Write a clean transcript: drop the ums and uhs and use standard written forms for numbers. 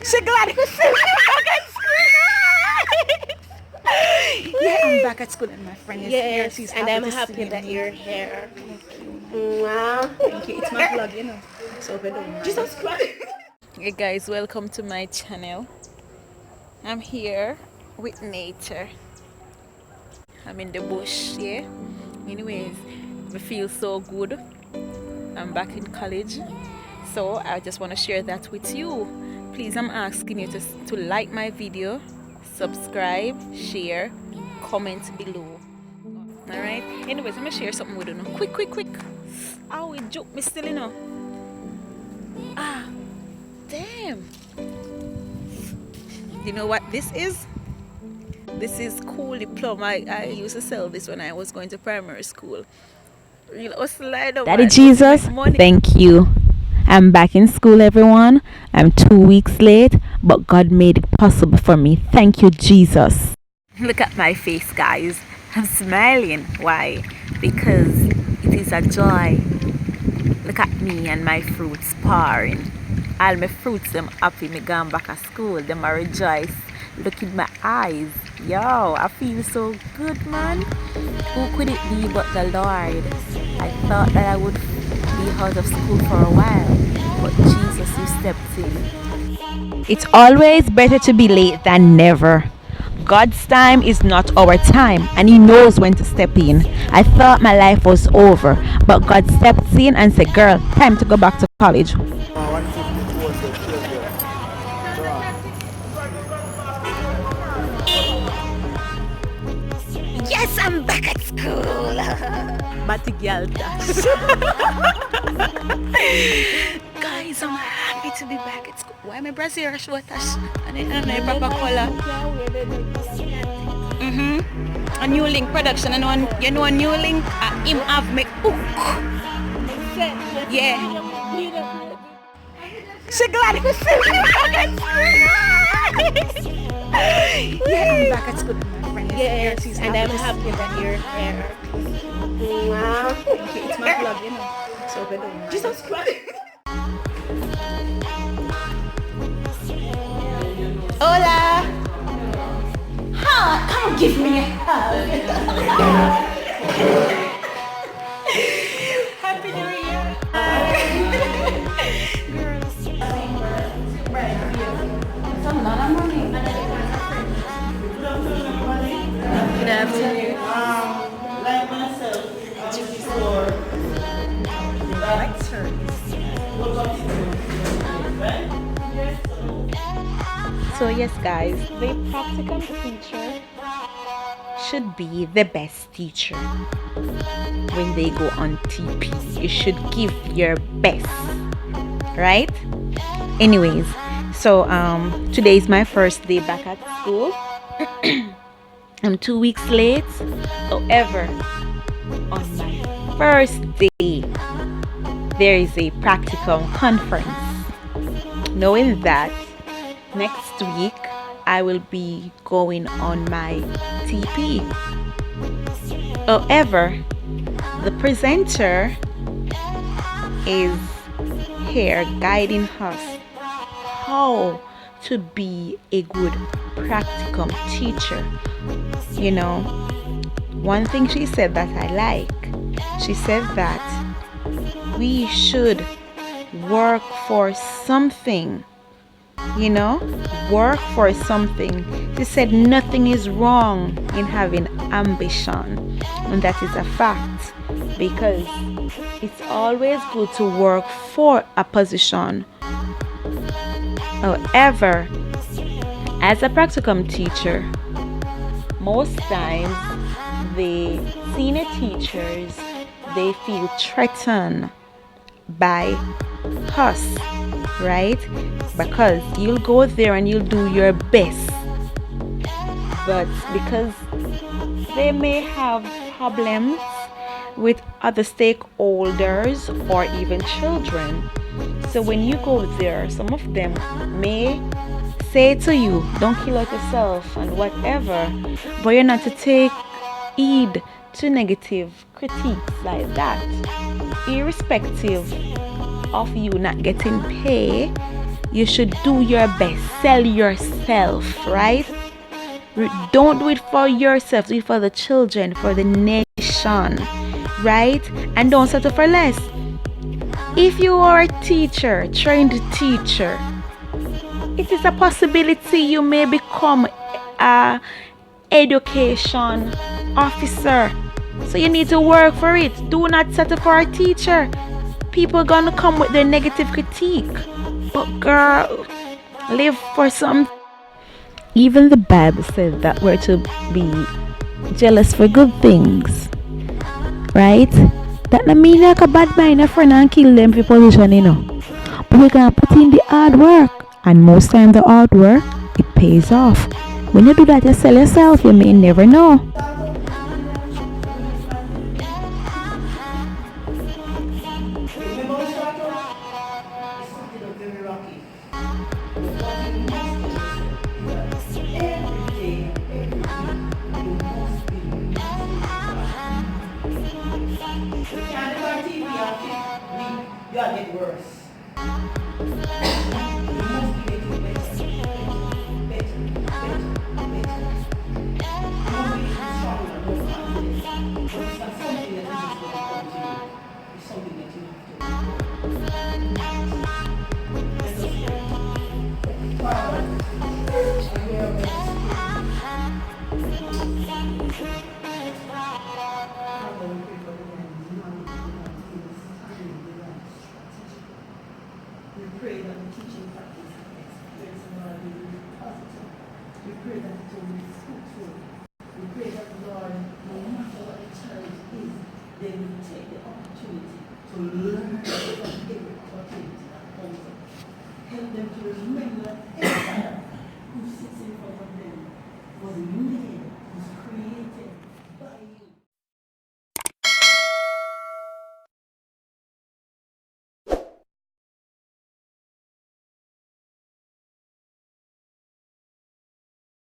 She glad to see me back at school. Yeah, I'm back at school and my friend is here. Yes, She's and I'm to happy see that me. you're here. Thank you. Wow. Thank you. It's my vlog, you know. So we don't mind. Jesus Christ. Hey guys, welcome to my channel. I'm here with nature. I'm in the bush, yeah. Anyways, I feel so good. I'm back in college, so I just want to share that with you. Please, I'm asking you to like my video, subscribe, share, comment below. All right. Anyways, I'm gonna share something with you now. Quick. Oh, it joke me still, you know. Ah, damn. You know what this is? This is Coolie Plum. I used to sell this when I was going to primary school. You know, slide over Daddy and Jesus, make money. thank you. I'm back in school, everyone. I'm 2 weeks late, but God made it possible for me. Thank you, Jesus. Look at my face, guys. I'm smiling. Why? Because it is a joy. Look at me and my fruits pouring. All my fruits, them happy. Me gone back to school. Them are rejoice. Look in my eyes. Yo, I feel so good, man. Who could it be but the Lord? I thought that I would be out of school for a while, but Jesus, you stepped in. It's always better to be late than never. God's time is not our time, and He knows when to step in. I thought my life was over, but God stepped in and said, "Girl, time to go back to college." Yes, I'm back at school. Batty girl dash. Guys, I'm happy to be back at school. Why my brassiere short dash? And then proper color. A new link production. And you know a new link? Him have me hook. Yeah. She glad to see me back at school. Yeah, I'm back at school. My friend is here. Yes, She's and I'm to see happy me. that you're here. Wow. Thank you. It's my vlog, you know. So we don't mind. Jesus Christ. Hola. Come give me a hug. Happy New Year. Girls. Some lot of money. Good afternoon. Like myself, I'm before. So yes, guys, the practicum teacher should be the best teacher. When they go on TP, you should give your best, right? Anyways, so today is my first day back at school. I'm 2 weeks late. However, on my first day, there is a practicum conference. Knowing that next week I will be going on my TP. However, the presenter is here guiding us how to be a good practicum teacher. You know, one thing she said that I like, she said that we should work for something, work for something. She said nothing is wrong in having ambition, and that is a fact, because it's always good to work for a position. However, as a practicum teacher, most times the senior teachers, they feel threatened by us, right? Because you'll go there and you'll do your best, but because they may have problems with other stakeholders or even children, so when you go there, some of them may say to you, "Don't kill out yourself," and whatever, but you're not to take heed to negative critiques like that, irrespective of you not getting pay. You should do your best. Sell yourself, right? Don't do it for yourself. Do it for the children, for the nation, right? And don't settle for less. If you are a teacher, trained teacher, it is a possibility you may become a education officer. So you need to work for it. Do not settle for a teacher. People are gonna come with their negative critique. But girl, live for something. Even the Bible says that we're to be jealous for good things. Right? That no mean like a bad mind a friend and kill them for position, you know. But we can put in the hard work. And most time the hard work, it pays off. When you do that, you sell yourself, you may never know. Remember we started off? It started off very rocky. But what you must do is that every day, every week, you must be you can't do a TV on fifth week, you'll get worse. You must be getting better, better, better, better. You must be getting stronger, more confident. But it's not something that is just going to come to you. It's something that you have to do. Let us pray. Father, I hear of this. Father, we pray for the we pray that the teaching practice experience Lord will be positive. We pray that it will be fruitful. We pray that Lord, no matter what the challenge is, they will take the opportunity to learn from every opportunity that comes up. Help them to remember